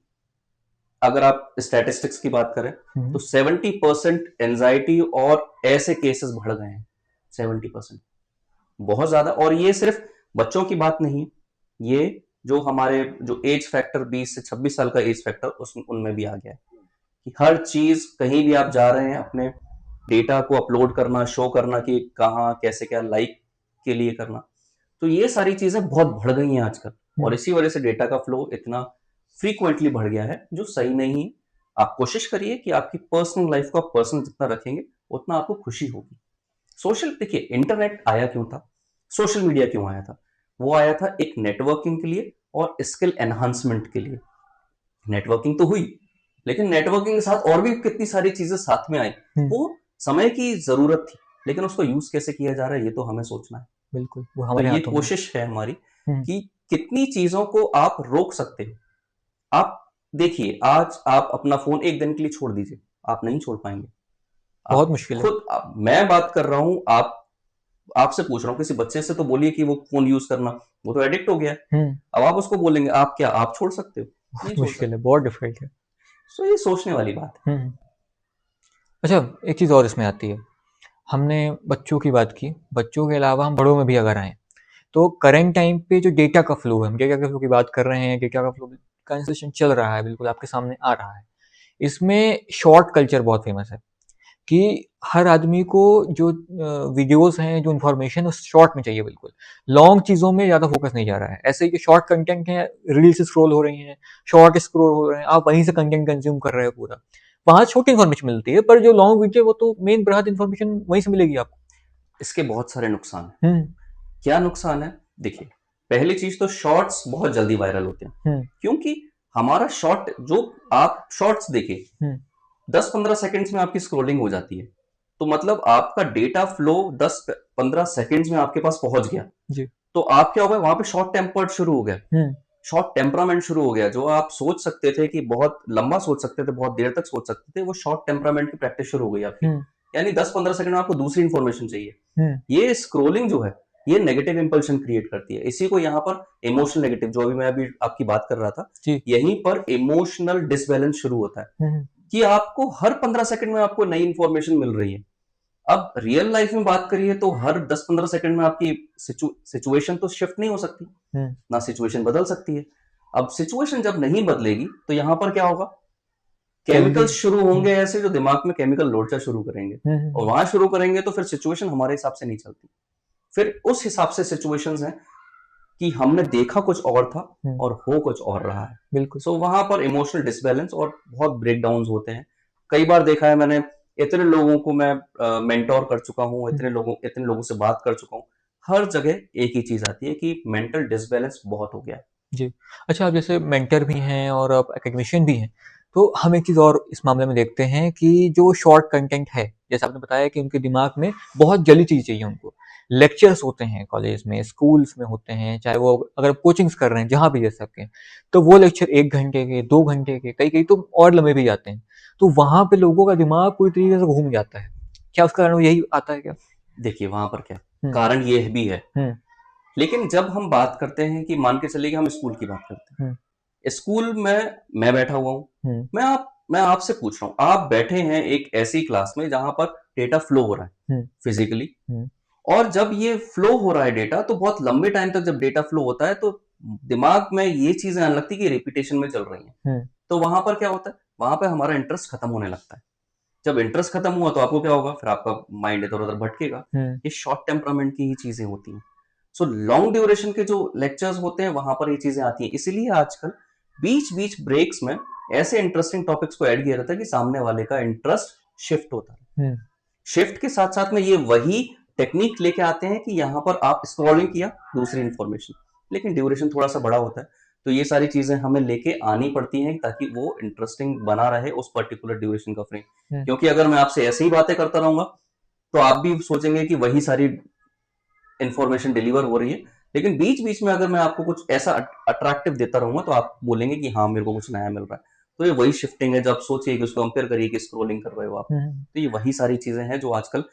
अगर आप स्टैटिस्टिक्स की बात करें तो 70% एंजाइटी और ऐसे केसेस बढ़ गए हैं, 70%, बहुत ज्यादा। और ये सिर्फ बच्चों की बात नहीं है, ये जो हमारे जो एज फैक्टर 20 से 26 साल का एज फैक्टर उनमें भी आ गया है कि हर चीज, कहीं भी आप जा रहे हैं, अपने डेटा को अपलोड करना, शो करना कि कहाँ कैसे क्या लाइक के लिए करना। तो ये सारी चीजें बहुत बढ़ गई हैं आजकल, और इसी वजह से डेटा का फ्लो इतना फ्रीक्वेंटली बढ़ गया है, जो सही नहीं है। आप कोशिश करिए कि आपकी पर्सनल लाइफ को आप पर्सनल जितना रखेंगे उतना आपको खुशी होगी। सोशल, देखिए इंटरनेट आया क्यों था, सोशल मीडिया क्यों आया था? वो आया था एक नेटवर्किंग के लिए और स्किल एनहांसमेंट के लिए। नेटवर्किंग तो हुई, लेकिन नेटवर्किंग के साथ और भी कितनी सारी चीजें साथ में आई। वो समय की जरूरत थी, लेकिन उसको यूज कैसे किया जा रहा है ये तो हमें सोचना है। बिल्कुल, वो तो हमारे ये हाथों में। कोशिश है हमारी कि कितनी चीजों को आप रोक सकते हो। आप देखिए, आज आप अपना फोन एक दिन के लिए छोड़ दीजिए, आप नहीं छोड़ पाएंगे, बहुत मुश्किल है। खुद मैं बात कर रहा हूं, आपसे पूछ रहा हूँ, किसी बच्चे से तो बोलिए कि वो फोन यूज करना, वो तो एडिक्ट हो गया है। अब आप उसको बोलेंगे आप क्या, आप छोड़ सकते हो? बहुत मुश्किल है, बहुत डिफिकल्ट है। सो ये सोचने वाली बात है। अच्छा, एक चीज़ और इसमें आती है, हमने बच्चों की बात की, बच्चों के अलावा हम बड़ों में भी अगर आएँ, तो करंट टाइम पे जो डेटा का फ्लो है, हम डेटा का फ्लो की बात कर रहे हैं, डेटा का फ्लो कंवर्सेशन चल रहा है, बिल्कुल आपके सामने आ रहा है। इसमें शॉर्ट कल्चर बहुत फेमस है कि हर आदमी को जो वीडियोस हैं, जो इन्फॉर्मेशन उस शॉर्ट में चाहिए बिल्कुल। लॉन्ग चीज़ों में ज़्यादा फोकस नहीं जा रहा है। ऐसे ही जो शॉर्ट कंटेंट है, रील्स स्क्रॉल हो रही हैं, शॉर्ट स्क्रॉल हो रहे हैं, आप वहीं से कंटेंट कंज्यूम कर रहे हो पूरा। वहाँ छोटी इन्फॉर्मेशन मिलती है, पर जो लॉन्ग वीडियो वो तो मेन बृहद इन्फॉर्मेशन वहीं से मिलेगी आपको। इसके बहुत सारे नुकसान हैं। हम्म। क्या नुकसान है? देखिए, पहली चीज तो शॉर्ट्स बहुत जल्दी वायरल होते हैं, क्योंकि हमारा शॉर्ट जो आप शॉर्ट्स देखें 10-15 सेकंड्स में आपकी स्क्रॉलिंग हो जाती है, तो मतलब आपका डेटा फ्लो 10-15 सेकंड्स में आपके पास पहुंच गया जी। तो आप क्या हो गया, वहां पे शॉर्ट टेम्पर्ड शुरू हो गया, शॉर्ट टेम्परामेंट शुरू हो गया। जो आप सोच सकते थे कि बहुत लंबा सोच सकते थे, बहुत देर तक सोच सकते थे, वो शॉर्ट टेम्परामेंट की प्रैक्टिस शुरू हो गई आपकी। यानी 10-15 सेकंड में आपको दूसरी इंफॉर्मेशन चाहिए। ये स्क्रोलिंग जो है ये नेगेटिव इंपल्शन क्रिएट करती है। इसी को यहाँ पर इमोशनल नेगेटिव, जो मैं अभी आपकी बात कर रहा था, यहीं पर इमोशनल डिसबैलेंस शुरू होता है कि आपको हर 15 सेकंड में आपको नई इंफॉर्मेशन मिल रही है। अब रियल लाइफ में बात करिए तो हर 10-15 सेकंड में आपकी सिचुएशन तो शिफ्ट नहीं हो सकती, ना सिचुएशन बदल सकती है। अब सिचुएशन जब नहीं बदलेगी तो यहां पर क्या होगा, केमिकल्स शुरू होंगे ऐसे जो दिमाग में केमिकल लोचा शुरू करेंगे, और वहां शुरू करेंगे तो फिर सिचुएशन हमारे हिसाब से नहीं चलती। फिर उस हिसाब से सिचुएशंस हैं कि हमने देखा कुछ और था और हो कुछ और रहा है। बिल्कुल। सो वहां पर इमोशनल डिसबैलेंस और बहुत ब्रेकडाउन्स होते हैं। कई बार देखा है मैंने, इतने लोगों को मैं मेंटोर कर चुका हूँ, इतने लोगों से बात कर चुका हूँ, हर जगह एक ही चीज आती है कि मेंटल डिसबैलेंस बहुत हो गया। जी। अच्छा, आप जैसे मेंटर भी हैं और आप एकेडमिशियन भी हैं, तो हम एक चीज़ और इस मामले में देखते हैं कि जो शॉर्ट कंटेंट है, जैसे आपने बताया कि उनके दिमाग में बहुत जल्दी चीज़ चाहिए उनको। लेक्चर्स होते हैं कॉलेज में, स्कूल्स में होते हैं, चाहे वो अगर कोचिंग्स कर रहे हैं, जहाँ भी जैसे आपके, तो वो लेक्चर 1 घंटे के, 2 घंटे के, कई-कई तो और लंबे भी जाते हैं। तो वहाँ पे लोगों का दिमाग पूरी तरीके से घूम जाता है। क्या उसका कारण यही आता है क्या? देखिए, वहां पर क्या कारण ये भी है, लेकिन जब हम बात करते हैं कि मान के चलिए कि हम स्कूल की बात करते हैं, स्कूल में मैं बैठा हुआ हूँ, मैं आपसे पूछ रहा हूँ, आप बैठे हैं एक ऐसी क्लास में जहां पर डेटा फ्लो हो रहा है फिजिकली, और जब ये फ्लो हो रहा है डेटा, तो बहुत लंबे टाइम तक जब डेटा फ्लो होता है तो दिमाग में ये चीजें आने लगती है कि रिपीटेशन में चल रही हैं। तो वहां पर क्या होता है, वहां पर हमारा इंटरेस्ट खत्म होने लगता है। जब इंटरेस्ट खत्म हुआ तो आपको क्या होगा, फिर आपका माइंड इधर उधर भटकेगा। ये शॉर्ट टेम्परामेंट की ही चीजें होती हैं। सो लॉन्ग ड्यूरेशन के जो लेक्चर्स होते हैं वहां पर ये चीजें आती हैं। इसीलिए आजकल बीच बीच ब्रेक्स में ऐसे इंटरेस्टिंग टॉपिक्स को ऐड किया जाता है कि सामने वाले का इंटरेस्ट शिफ्ट होता है। शिफ्ट के साथ साथ में ये वही टेक्निक लेके आते हैं कि यहाँ पर आप स्क्रॉलिंग किया, दूसरी इंफॉर्मेशन, लेकिन ड्यूरेशन थोड़ा सा बड़ा होता है। तो ये सारी चीजें हमें लेके आनी पड़ती हैं ताकि वो इंटरेस्टिंग बना रहे उस पर्टिकुलर ड्यूरेशन का फ्रेम। क्योंकि अगर मैं आपसे ऐसे ही बातें करता रहूंगा तो आप भी सोचेंगे कि वही सारी इंफॉर्मेशन डिलीवर हो रही है, लेकिन बीच बीच में अगर मैं आपको कुछ ऐसा अट्रैक्टिव देता रहूंगा तो आप बोलेंगे कि हाँ, मेरे को कुछ नया मिल रहा है। तो ये वही शिफ्टिंग है। जब सोचिए कि उसको कंपेयर करिए कि स्क्रॉलिंग कर रहे हो आप, तो ये वही सारी चीजें हैं जो आजकल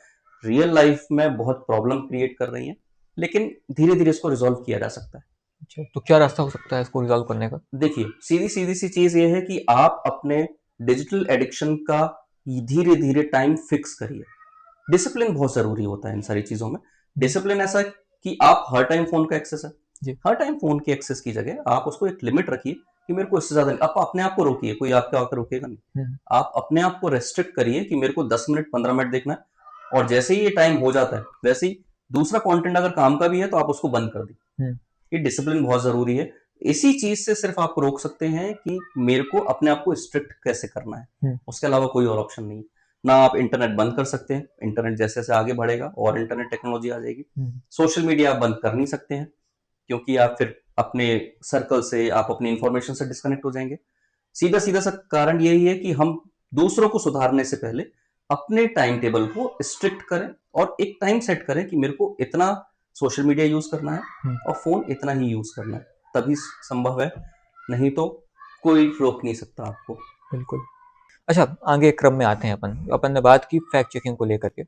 रियल लाइफ में बहुत प्रॉब्लम क्रिएट कर रही हैं, लेकिन धीरे धीरे इसको रिजॉल्व किया जा सकता है। अच्छा, तो क्या रास्ता हो सकता है इसको रिजॉल्व करने का? देखिए, सीधी सीधी सी चीज ये है कि आप अपने डिजिटल एडिक्शन का धीरे धीरे टाइम फिक्स करिए। डिसिप्लिन बहुत जरूरी होता है इन सारी चीजों में। डिसिप्लिन ऐसा कि आप हर टाइम फोन का एक्सेस है, हर टाइम फोन की एक्सेस की जगह आप उसको एक लिमिट रखिए कि मेरे को इससे ज्यादा नहीं। आप अपने आप को रोकिए, कोई आपके आकर रोकेगा नहीं। आप अपने आप को रेस्ट्रिक्ट करिए कि मेरे को 10 मिनट 15 मिनट देखना है, और जैसे ही ये टाइम हो जाता है वैसे ही दूसरा कंटेंट अगर काम का भी है तो आप उसको बंद कर दी। ये डिसिप्लिन बहुत जरूरी है। इसी चीज से सिर्फ आप रोक सकते हैं कि मेरे को अपने आप को स्ट्रिक्ट कैसे करना है, उसके अलावा कोई और ऑप्शन नहीं। ना आप इंटरनेट बंद कर सकते हैं, इंटरनेट जैसे जैसे आगे बढ़ेगा और इंटरनेट टेक्नोलॉजी आ जाएगी। सोशल मीडिया आप बंद कर नहीं सकते हैं, क्योंकि आप फिर अपने सर्कल से, आप अपनी इंफॉर्मेशन से डिस्कनेक्ट हो जाएंगे। सीधा सीधा सा कारण यही है कि हम दूसरों को सुधारने से पहले अपने टाइम टेबल को स्ट्रिक्ट करें और एक टाइम सेट करें कि मेरे को इतना सोशल मीडिया यूज करना है और फोन इतना ही यूज करना है, तभी संभव है, नहीं तो कोई रोक नहीं सकता आपको। बिल्कुल। अच्छा, आगे क्रम में आते हैं। अपन ने बात की फैक्ट चेकिंग को लेकर के।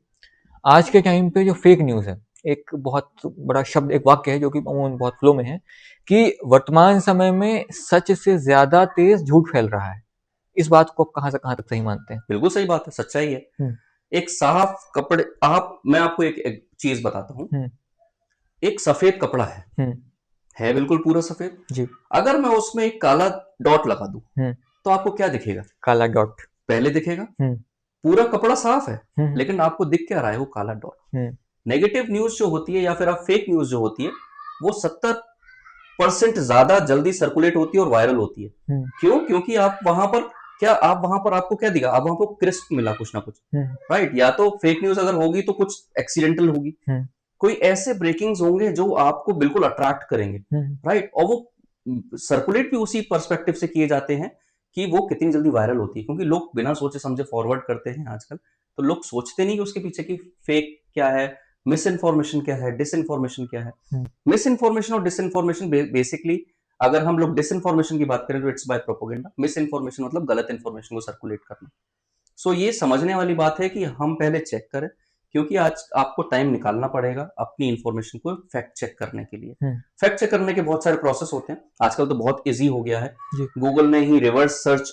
आज के टाइम पे जो फेक न्यूज़ है, एक बहुत बड़ा शब्द, एक वाक्य है जो कि अमूमन बहुत फ्लो में है कि वर्तमान समय में सच से ज़्यादा तेज़ झूठ फैल रहा है। इस बात को आप कहाँ से कहाँ तक सही मानते हैं? बिल्कुल सही बात है, सच्चाई है। एक साफ कपड़े, मैं आपको एक चीज बताता हूँ। एक सफेद कपड़ा है बिल्कुल पूरा सफेद जी। अगर मैं उसमें एक काला डॉट लगा दूं तो आपको क्या दिखेगा? काला डॉट पहले दिखेगा, पूरा कपड़ा साफ है, हम्म लेकिन आपको दिख क्या रहा है? वो काला डॉट। हम्म नेगेटिव न्यूज जो होती है या फिर आप फेक न्यूज जो होती है, वो 70% ज्यादा जल्दी सर्कुलेट होती है और वायरल होती है। हम्म क्यों? क्योंकि आप वहां पर आपको क्या दिखा? आप वहां पर क्रिस्प मिला कुछ ना कुछ, हम्म राइट? या तो फेक न्यूज अगर होगी तो कुछ एक्सीडेंटल होगी, हम्म कोई ऐसे ब्रेकिंग्स होंगे जो आपको बिल्कुल अट्रैक्ट करेंगे, हम्म राइट? और वो सर्कुलेट भी उसी पर्सपेक्टिव से किए जाते हैं कि वो कितनी जल्दी वायरल होती है, क्योंकि लोग बिना सोचे समझे फॉरवर्ड करते हैं आजकल। तो लोग सोचते नहीं कि उसके पीछे की फेक क्या है, मिस इन्फॉर्मेशन क्या है, डिस इन्फॉर्मेशन क्या है। हम्म मिस इन्फॉर्मेशन और डिस इन्फॉर्मेशन बेसिकली, अगर हम लोग डिस इन्फॉर्मेशन की बात करें तो it's by propaganda. Misinformation मतलब गलत इन्फॉर्मेशन को सर्कुलेट करना। सो ये समझने वाली बात है कि हम पहले चेक करें, क्योंकि आज आपको टाइम निकालना पड़ेगा अपनी इंफॉर्मेशन को फैक्ट चेक करने के लिए। हम्म, फैक्ट चेक करने के बहुत सारे प्रोसेस होते हैं, आजकल तो बहुत इजी हो गया है। जी गूगल ने ही रिवर्स सर्च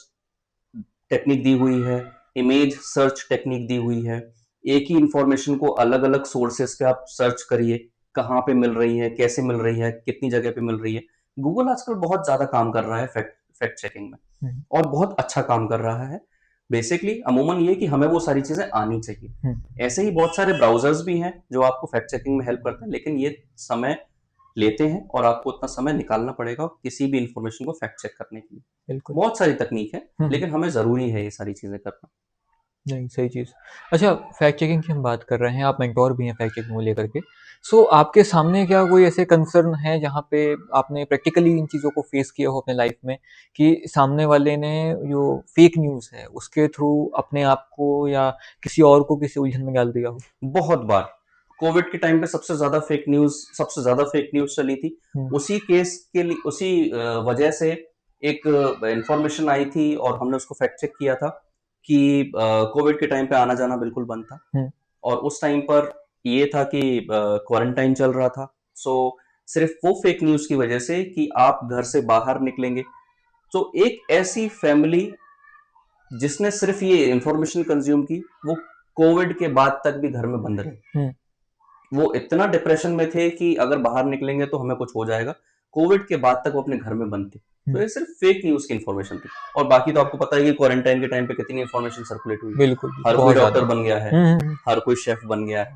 टेक्निक दी हुई है, इमेज सर्च टेक्निक दी हुई है। एक ही इंफॉर्मेशन को अलग अलग सोर्सेस पे आप सर्च करिए, कहाँ पे मिल रही है, कैसे मिल रही है, कितनी जगह पे मिल रही है। गूगल आजकल बहुत ज्यादा काम कर रहा है फैक्ट फैक्ट चेकिंग में, हम्म और बहुत अच्छा काम कर रहा है। बेसिकली अमूमन ये कि हमें वो सारी चीजें आनी चाहिए। हम्म ऐसे ही बहुत सारे ब्राउजर्स भी हैं जो आपको फैक्ट चेकिंग में हेल्प करते हैं, लेकिन ये समय लेते हैं और आपको उतना समय निकालना पड़ेगा किसी भी इंफॉर्मेशन को फैक्ट चेक करने के लिए। बिल्कुल। बहुत सारी तकनीक है, हम्म, लेकिन हमें ज़रूरी है ये सारी चीज़ें करना। नहीं, सही चीज़। अच्छा, फैक्ट चेकिंग की हम बात कर रहे हैं, आप मेंटोर भी हैं फैक्ट चेकिंग को लेकर के। सो आपके सामने क्या कोई ऐसे कंसर्न हैं जहाँ पे आपने प्रैक्टिकली इन चीज़ों को फेस किया हो अपने लाइफ में कि सामने वाले ने जो फेक न्यूज़ है उसके थ्रू अपने आप को या किसी और को किसी उलझन में डाल दिया हो? बहुत बार कोविड के टाइम पे सबसे ज़्यादा फेक न्यूज़ चली थी। हुँ, उसी केस के लिए, उसी वजह से एक इन्फॉर्मेशन आई थी और हमने उसको फैक्ट चेक किया था कि कोविड के टाइम पे आना-जाना बिल्कुल बंद था। हुँ, और उस टाइम पर ये था कि क्वारंटाइन चल रहा था। सो सिर्फ वो फेक न्यूज़ की वजह से कि आप घर से बाहर निकलेंगे, तो एक ऐसी फैमिली जिसने सिर्फ ये इंफॉर्मेशन कंज्यूम की, वो कोविड के बाद तक भी घर में बंद रहे। हुँ, वो इतना डिप्रेशन में थे कि अगर बाहर निकलेंगे तो हमें कुछ हो जाएगा। कोविड के बाद तक वो अपने घर में बंद थे। तो हुँ, ये सिर्फ फेक न्यूज़ की इन्फॉर्मेशन थी। और बाकी तो आपको पता है कि क्वारंटाइन के टाइम पे कितनी इन्फॉर्मेशन सर्कुलेट हुई। बिल्कुल, बिल्कुल, हर कोई बहुत डॉक्टर ज़्यादा। बन गया है, हुँ, हुँ, हुँ, हर कोई शेफ बन गया है,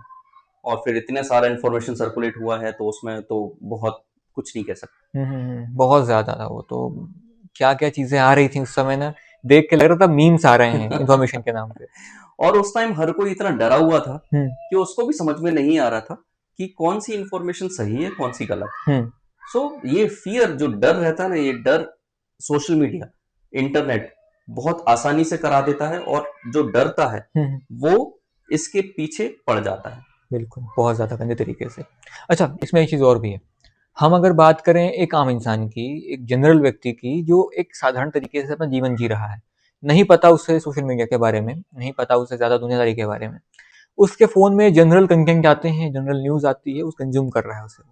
और फिर इतने सारा इन्फॉर्मेशन सर्कुलेट हुआ है, तो उसमें तो बहुत कुछ नहीं कह सकते। हुँ, हुँ, हुँ, बहुत ज़्यादा था वो तो। क्या-क्या चीज़ें आ रही थी उस समय ना, देख के लग रहा था मीम्स आ रहे हैं इन्फॉर्मेशन के नाम पे। और उस टाइम हर कोई इतना डरा हुआ था हुँ, कि उसको भी समझ में नहीं आ रहा था कि कौन सी इन्फॉर्मेशन सही है, कौन सी गलत है। हुँ, सो ये फियर, जो डर रहता है ना, ये डर सोशल मीडिया, इंटरनेट बहुत आसानी से करा देता है, और जो डरता है हुँ, हुँ। वो इसके पीछे पड़ जाता है। बिल्कुल, बहुत ज़्यादा गंदे तरीके से। अच्छा, इसमें एक चीज़ और भी है। हम अगर बात करें एक आम इंसान की, एक जनरल व्यक्ति की जो एक साधारण तरीके से अपना जीवन जी रहा है, नहीं पता उसे सोशल मीडिया के बारे में, नहीं पता उसे ज़्यादा दुनियादारी के बारे में। उसके फ़ोन में जनरल कंटेंट आते हैं, जनरल न्यूज़ आती है, वो कंज़्यूम कर रहा है उसे।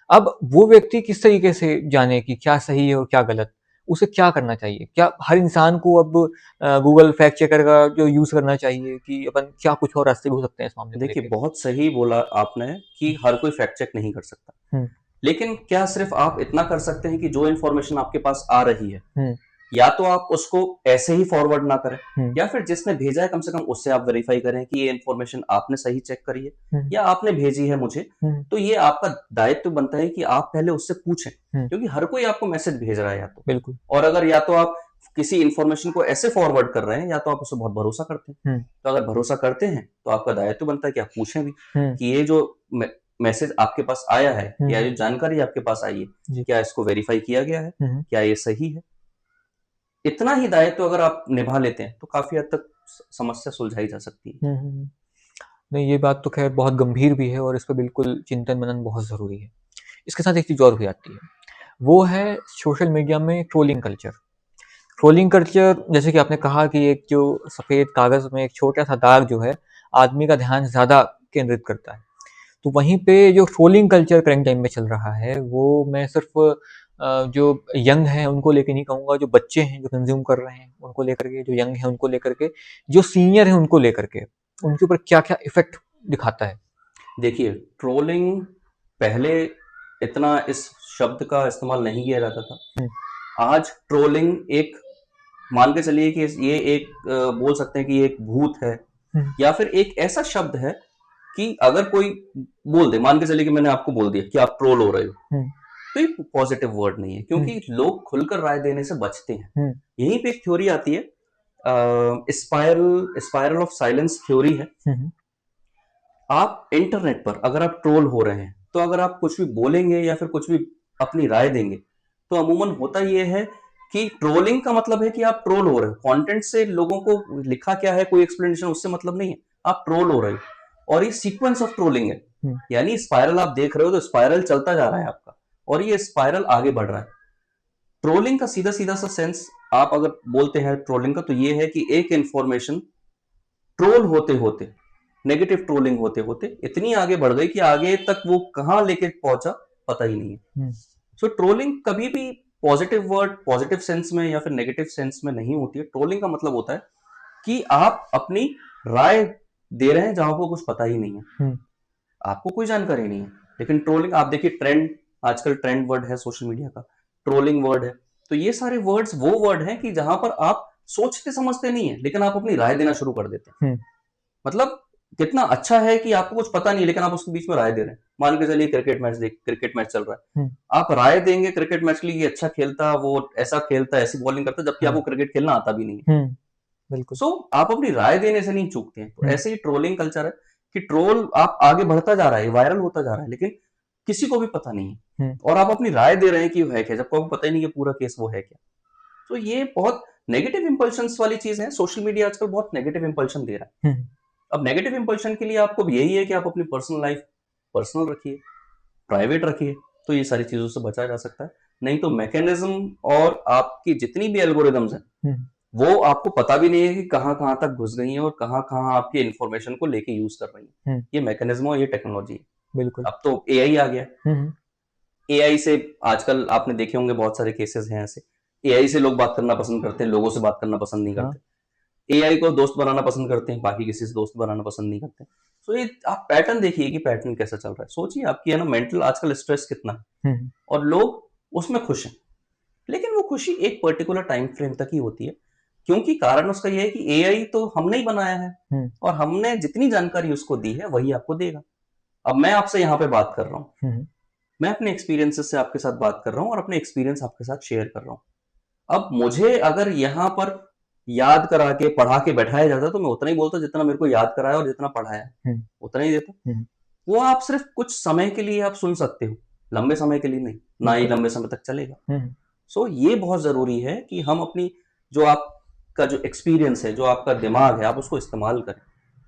अब वो व्यक्ति किस तरीके से जाने कि क्या सही है और क्या गलत? उसे क्या करना चाहिए? क्या हर इंसान को अब गूगल फैक्ट चेकर का जो यूज़ करना चाहिए कि अपन क्या कुछ और रास्ते भी हो सकते हैं इस मामले को देखिए, लेके? बहुत सही बोला आपने कि हर कोई फैक्ट चेक नहीं कर सकता, हुँ, लेकिन क्या सिर्फ आप इतना कर सकते हैं कि जो इन्फॉर्मेशन आपके पास आ रही है, हुँ, या तो आप उसको ऐसे ही फॉरवर्ड ना करें, हुँ, या फिर जिसने भेजा है कम से कम उससे आप वेरीफाई करें कि ये इन्फॉर्मेशन आपने सही चेक करी है हुँ, या आपने भेजी है मुझे। हुँ, तो ये आपका दायित्व बनता है कि आप पहले उससे पूछें, हुँ, क्योंकि हर कोई आपको मैसेज भेज रहा है या तो, बिल्कुल। और अगर या तो आप किसी इन्फॉर्मेशन को ऐसे फॉरवर्ड कर रहे हैं, या तो आप उसे बहुत भरोसा करते हैं। हुँ, तो अगर भरोसा करते हैं तो आपका दायित्व बनता है कि आप पूछें भी हुँ, कि ये जो मैसेज आपके पास आया है हुँ, या हुँ, जो जानकारी आपके पास आई है, जी। क्या इसको वेरीफाई किया गया है, हुँ, हुँ, क्या ये सही है। इतना ही दायित्व अगर आप निभा लेते हैं तो काफी हद तक समस्या सुलझाई जा सकती है। हुँ, हुँ, हुँ। नहीं, ये बात तो ख़ैर बहुत गंभीर भी है और इस पे बिल्कुल चिंतन-मनन बहुत ज़रूरी है। इसके साथ एक चीज़ और भी आती है, वो है सोशल मीडिया में ट्रोलिंग कल्चर। ट्रोलिंग कल्चर जैसे कि आपने कहा कि एक जो सफ़ेद कागज़ में एक छोटा-सा दाग जो है, आदमी का ध्यान ज़्यादा केंद्रित करता है। तो वहीं पे जो ट्रोलिंग कल्चर करंट टाइम में चल रहा है, वो मैं सिर्फ़ जो यंग हैं उनको लेके नहीं कहूँगा, जो बच्चे हैं जो कंज़्यूम कर रहे हैं, उनको लेकर के, जो यंग हैं उनको लेकर के, जो सीनियर हैं उनको लेकर के, उनके ऊपर क्या-क्या इफ़ेक्ट दिखाता है? देखिए, ट्रोलिंग पहले इतना इस शब्द का इस्तेमाल नहीं किया जाता था। हुँ, आज ट्रोलिंग एक मान के चलिए कि ये एक बोल सकते हैं कि ये एक भूत है, या फिर एक ऐसा शब्द है कि अगर कोई बोल दे, मान के चलिए कि मैंने आपको बोल दिया कि आप ट्रोल हो रहे हो, तो ये पॉजिटिव वर्ड नहीं है, क्योंकि लोग खुलकर राय देने से बचते हैं। यहीं पे एक थ्योरी आती है, स्पायरल ऑफ साइलेंस थ्योरी है। आप इंटरनेट पर अगर आप ट्रोल हो रहे हैं, तो अगर आप कुछ भी बोलेंगे या फिर कुछ भी अपनी राय देंगे, तो अमूमन होता यह है कि ट्रोलिंग का मतलब है कि आप ट्रोल हो रहे हो, कंटेंट से लोगों को लिखा क्या है, कोई एक्सप्लेनेशन उससे मतलब नहीं है, आप ट्रोल हो रहे हो। और ये सीक्वेंस ऑफ ट्रोलिंग है, यानी स्पाइरल आप देख रहे हो तो स्पाइरल चलता जा रहा है आपका, और ये स्पाइरल आगे बढ़ रहा है। ट्रोलिंग का सीधा सीधा सा सेंस आप अगर बोलते हैं ट्रोलिंग का, तो ये है कि एक इंफॉर्मेशन ट्रोल होते होते, नेगेटिव ट्रोलिंग होते होते इतनी आगे बढ़ गई कि आगे तक वो कहां लेके पहुंचा पता ही नहीं है। सो ट्रोलिंग कभी भी पॉजिटिव वर्ड पॉजिटिव सेंस में या फिर नेगेटिव सेंस में नहीं होती है। ट्रोलिंग का मतलब होता है कि आप अपनी राय दे रहे हैं जहां को कुछ पता ही नहीं है, आपको कोई जानकारी नहीं है। लेकिन ट्रोलिंग आप देखिए, ट्रेंड आजकल ट्रेंड वर्ड है सोशल मीडिया का, ट्रोलिंग वर्ड है। तो ये सारे वर्ड्स वो वर्ड हैं कि जहां पर आप सोचते समझते नहीं है, लेकिन आप अपनी राय देना शुरू कर देते हैं। मतलब कितना अच्छा है कि आपको कुछ पता नहीं, लेकिन आप उसके बीच में राय दे रहे हैं। मान के चलिए क्रिकेट मैच चल रहा है, आप राय देंगे क्रिकेट मैच के लिए, ये अच्छा खेलता, वो ऐसा खेलता, ऐसी बॉलिंग करता, जबकि आपको क्रिकेट खेलना आता भी नहीं है। बिल्कुल। सो आप अपनी राय देने से नहीं चूकते हैं। तो ऐसे ही ट्रोलिंग कल्चर है कि ट्रोल आप आगे बढ़ता जा रहा है, वायरल होता जा रहा है, लेकिन किसी को भी पता नहीं है, और आप अपनी राय दे रहे हैं कि वो है क्या, जबकि आपको पता ही नहीं कि पूरा केस वो है क्या। तो ये बहुत नेगेटिव इंपल्शंस वाली चीज है। सोशल मीडिया आजकल बहुत नेगेटिव इंपल्शन दे रहा है। अब नेगेटिव इंपल्शन के लिए आपको यही है कि आप अपनी पर्सनल लाइफ पर्सनल रखिए, प्राइवेट रखिए, तो ये सारी चीजों से बचा जा सकता है। नहीं तो मैकेनिज्म और आपकी जितनी भी एल्गोरिदम्स हैं, वो आपको पता भी नहीं है कि कहां कहां तक घुस गई हैं और कहां कहां आपकी इंफॉर्मेशन को लेके यूज कर रही हैं। ये मैकेनिज्म और ये टेक्नोलॉजी है। बिल्कुल। अब तो एआई आ गया। एआई से आजकल आपने देखे होंगे बहुत सारे केसेस हैं ऐसे, एआई से लोग बात करना पसंद करते हैं, लोगों से बात करना पसंद नहीं करते। एआई को दोस्त बनाना पसंद करते हैं, बाकी किसी से दोस्त बनाना पसंद नहीं करते। तो ये आप पैटर्न देखिए कि पैटर्न कैसा चल रहा है। सोचिए आपकी है ना मेंटल आजकल स्ट्रेस कितना है, और लोग उसमें खुश हैं। लेकिन वो खुशी एक पर्टिकुलर टाइम फ्रेम तक ही होती है, क्योंकि कारण उसका यह है कि एआई तो हमने ही बनाया है, और हमने जितनी जानकारी उसको दी है वही आपको देगा। अब मैं आपसे यहाँ पे बात कर रहा हूँ, मैं अपने एक्सपीरियंसेस से आपके साथ बात कर रहा हूँ और अपने एक्सपीरियंस आपके साथ शेयर कर रहा हूँ। अब मुझे अगर यहाँ पर याद करा के पढ़ा के बैठाया जाता तो मैं उतना ही बोलता जितना मेरे को याद कराया और जितना पढ़ाया है उतना ही देता। वो आप सिर्फ कुछ समय के लिए आप सुन सकते हो, लंबे समय के लिए नहीं, ना ही लंबे समय तक चलेगा। सो ये बहुत जरूरी है कि हम अपनी जो आपका जो एक्सपीरियंस है, जो आपका दिमाग है, आप उसको इस्तेमाल करें,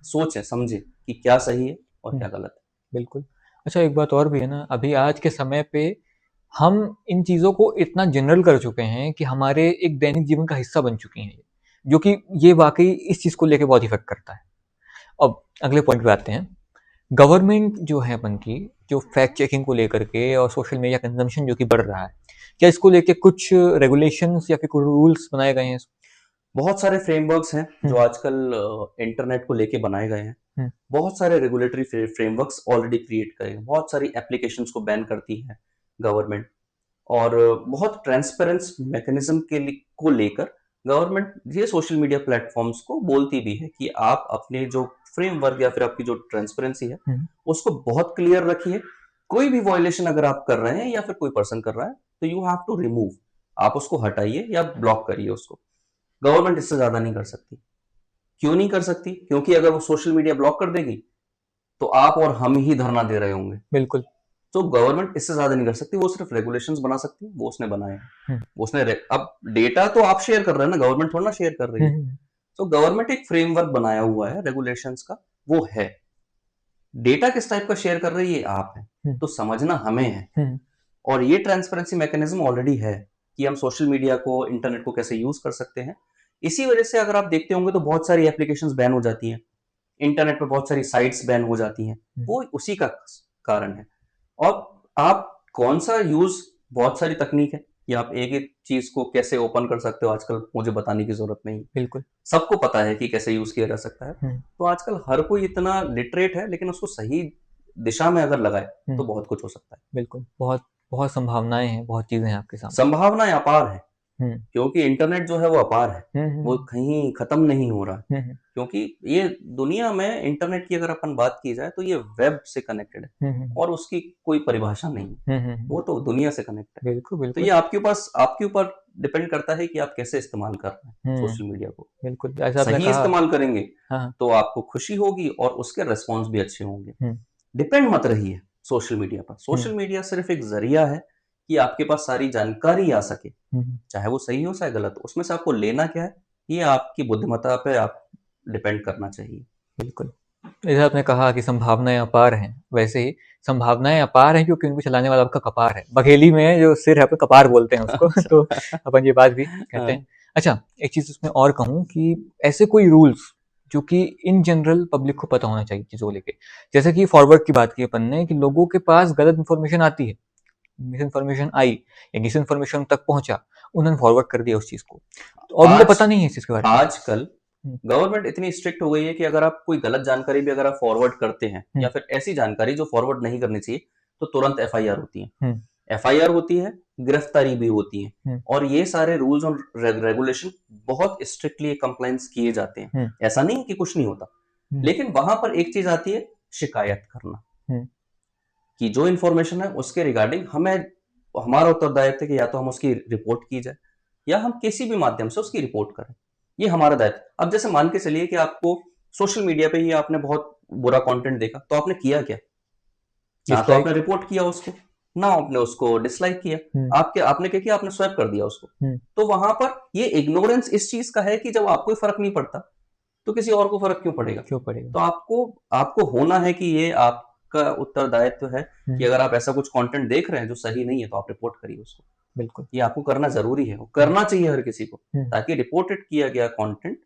सोचें समझें कि क्या सही है और क्या गलत है। बिल्कुल। अच्छा, एक बात और भी है ना, अभी आज के समय पे हम इन चीज़ों को इतना जनरल कर चुके हैं कि हमारे एक दैनिक जीवन का हिस्सा बन चुकी हैं, जो कि ये वाकई इस चीज़ को लेके बहुत इफेक्ट करता है। अब अगले पॉइंट पे आते हैं। गवर्नमेंट जो है अपन की, जो फैक्ट चेकिंग को लेकर के और सोशल मीडिया कंजम्पशन जो कि बढ़ रहा है, क्या इसको लेके कुछ रेगुलेशंस या फिर कुछ रूल्स बनाए गए हैं? बहुत सारे फ्रेमवर्क्स हैं जो आजकल इंटरनेट को लेके बनाए गए हैं। बहुत सारे रेगुलेटरी फ्रेमवर्क्स ऑलरेडी क्रिएट करे हैं। बहुत सारी एप्लीकेशंस को बैन करती है गवर्नमेंट, और बहुत ट्रांसपेरेंस मैकेनिज्म को लेकर गवर्नमेंट ये सोशल मीडिया प्लेटफॉर्म्स को बोलती भी है कि आप अपने जो फ्रेमवर्क या फिर आपकी जो ट्रांसपेरेंसी है उसको बहुत क्लियर रखिए। कोई भी वायलेशन अगर आप कर रहे हैं या फिर कोई पर्सन कर रहा है तो यू हैव टू रिमूव, आप उसको हटाइए या ब्लॉक करिए उसको। गवर्नमेंट इससे ज्यादा नहीं कर सकती। क्यों नहीं कर सकती? क्योंकि अगर वो सोशल मीडिया ब्लॉक कर देगी तो आप और हम ही धरना दे रहे होंगे। बिल्कुल। तो गवर्नमेंट इससे ज्यादा नहीं कर सकती, वो सिर्फ रेगुलेशंस बना सकती है, वो उसने बनाए हैं। उसने अब डेटा तो आप शेयर कर रहे हैं ना, गवर्नमेंट थोड़ा ना शेयर कर रही है। तो गवर्नमेंट एक फ्रेमवर्क बनाया हुआ है रेगुलेशंस का, वो है। डेटा किस टाइप का शेयर कर रही है आप है, तो समझना हमें है। और ये ट्रांसपेरेंसी मैकेनिज्म ऑलरेडी है कि हम सोशल मीडिया को, इंटरनेट को कैसे यूज कर सकते हैं। इसी वजह से अगर आप देखते होंगे तो बहुत सारी एप्लीकेशंस बैन हो जाती हैं, इंटरनेट पर बहुत सारी साइट्स बैन हो जाती हैं, वो उसी का कारण है। और आप कौन सा यूज, बहुत सारी तकनीक है कि आप एक एक चीज को कैसे ओपन कर सकते हो, आजकल मुझे बताने की जरूरत नहीं। बिल्कुल सबको पता है कि कैसे यूज किया जा सकता है। तो आजकल हर कोई इतना लिटरेट है, लेकिन उसको सही दिशा में अगर लगाए तो बहुत कुछ हो सकता है। बिल्कुल, बहुत बहुत संभावनाएं हैं, बहुत चीजें हैं आपके सामने। संभावनाएं अपार है। क्योंकि इंटरनेट जो है वो अपार है, वो कहीं खत्म नहीं हो रहा है। हम्म, क्योंकि ये दुनिया में इंटरनेट की अगर अपन बात की जाए तो ये वेब से कनेक्टेड है और उसकी कोई परिभाषा नहीं है, वो तो दुनिया से कनेक्ट है। बिल्कुल तो बिल्कुल ये आपके ऊपर डिपेंड करता है कि आप कैसे इस्तेमाल कर रहे हैं सोशल मीडिया को। बिल्कुल जैसा आपने सही कहा। इस्तेमाल करेंगे हाँ। तो आपको खुशी होगी और उसके रिस्पॉन्स भी अच्छे होंगे। हम्म डिपेंड मत रहिए सोशल मीडिया पर। सोशल मीडिया सिर्फ एक जरिया है कि आपके पास सारी जानकारी आ सके, चाहे वो सही हो चाहे गलत हो। उसमें से आपको लेना क्या है, ये आपकी बुद्धिमत्ता पे आप डिपेंड करना चाहिए। बिल्कुल जैसा आपने कहा कि संभावनाएं अपार हैं, वैसे ही संभावनाएं अपार हैं क्योंकि उनको चलाने वाला आपका कपार है। बघेली में जो सिर है, अपने कपार बोलते हैं उसको तो अपन ये बात भी कहते हैं। अच्छा, एक चीज उसमें और कहूँ कि ऐसे कोई रूल्स जो कि इन जनरल पब्लिक को पता होना चाहिए चीजों को लेके, जैसे कि फॉरवर्ड की बात की अपन ने कि लोगों के पास गलत इन्फॉर्मेशन आती है, मिस इन्फॉर्मेशन आई या डिस इन्फॉर्मेशन तक पहुंचा, उन्होंने फॉरवर्ड कर दिया उस चीज को और उनको आज पता नहीं है इस चीज के बारे में। आजकल गवर्नमेंट इतनी स्ट्रिक्ट हो गई है कि अगर आप कोई गलत जानकारी भी अगर आप फॉरवर्ड करते हैं या फिर ऐसी जानकारी जो फॉरवर्ड नहीं करनी चाहिए, तो तुरंत एफआईआर होती है। एफआईआर होती है, गिरफ्तारी भी होती है और ये सारे रूल्स और रेगुलेशन बहुत स्ट्रिक्टली कंप्लायंस किए जाते हैं। ऐसा नहीं है कि कुछ नहीं होता, लेकिन वहां पर एक चीज आती है, शिकायत करना, कि जो इन्फॉर्मेशन है उसके रिगार्डिंग हमें, हमारा उत्तरदायित्व है कि या तो हम उसकी रिपोर्ट की जाए या हम किसी भी माध्यम से उसकी रिपोर्ट करें, ये हमारा दायित्व। अब जैसे मान के चलिए कि आपको सोशल मीडिया पे ही आपने बहुत बुरा कंटेंट देखा, तो आपने किया क्या? ना तो आपने रिपोर्ट किया उसको, ना आपने उसको डिसलाइक किया, आपने क्या किया, आपने स्वैप कर दिया उसको। तो वहां पर ये इग्नोरेंस इस चीज का है कि जब आपको फर्क नहीं पड़ता तो किसी और को फर्क क्यों पड़ेगा? तो आपको होना है कि ये आपका उत्तरदायित्व है कि अगर आप ऐसा कुछ कंटेंट देख रहे हैं जो सही नहीं है तो आप रिपोर्ट करिए उसको। बिल्कुल ये आपको करना जरूरी है, करना चाहिए हर किसी को, ताकि रिपोर्टेड किया गया कंटेंट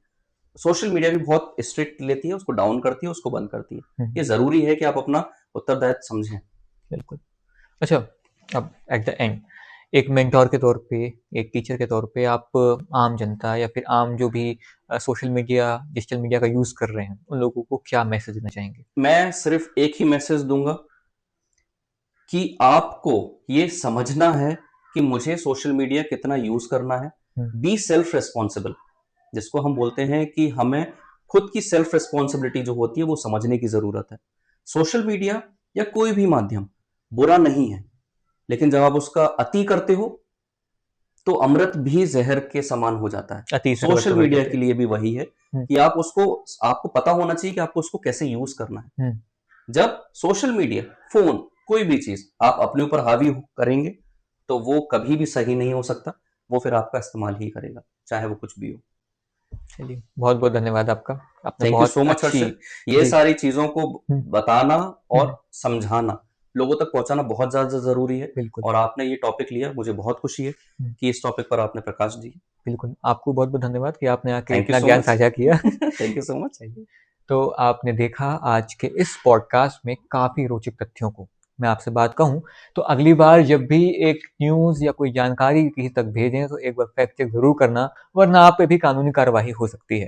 सोशल मीडिया भी बहुत स्ट्रिक्ट लेती है, उसको डाउन करती है, उसको बंद करती है। ये जरूरी है कि आप अपना उत्तरदायित्व समझें। बिल्कुल। अच्छा, अब एट द एंड एक मेंटोर के तौर पे, एक टीचर के तौर पे आप आम जनता या फिर आम जो भी सोशल मीडिया, डिजिटल मीडिया का यूज कर रहे हैं, उन लोगों को क्या मैसेज देना चाहेंगे? मैं सिर्फ एक ही मैसेज दूंगा कि आपको ये समझना है कि मुझे सोशल मीडिया कितना यूज करना है। बी सेल्फ रिस्पॉन्सिबल, जिसको हम बोलते हैं कि हमें खुद की सेल्फ रिस्पॉन्सिबिलिटी जो होती है वो समझने की जरूरत है। सोशल मीडिया या कोई भी माध्यम बुरा नहीं है, लेकिन जब आप उसका अति करते हो तो अमृत भी जहर के समान हो जाता है। सोशल मीडिया के लिए भी वही है कि आपको पता होना चाहिए कि आपको उसको कैसे यूज करना है। जब सोशल मीडिया, फोन, कोई भी चीज आप अपने ऊपर हावी करेंगे तो वो कभी भी सही नहीं हो सकता, वो फिर आपका इस्तेमाल ही करेगा, चाहे वो कुछ भी हो। चलिए, बहुत बहुत धन्यवाद आपका, आपने थैंक यू बहुत सो मच अच्छी हर्षित। ये सारी चीजों को बताना और समझाना, लोगों तक पहुंचाना बहुत ज्यादा जरूरी है। और आपने ये टॉपिक लिया, मुझे बहुत खुशी है कि इस टॉपिक पर आपने प्रकाश दी। बिल्कुल, आपको बहुत बहुत धन्यवाद कि आपने आके थैंक यू इतना सो ज्ञान मच। साझा किया। Thank you so much. तो आपने देखा आज के इस पॉडकास्ट में काफी रोचक तथ्यों को। मैं आपसे बात कहूं तो अगली बार जब भी एक न्यूज या कोई जानकारी किसी तक भेजें तो एक बार फैक्ट चेक जरूर करना, वरना आप पे भी कानूनी कार्रवाई हो सकती है।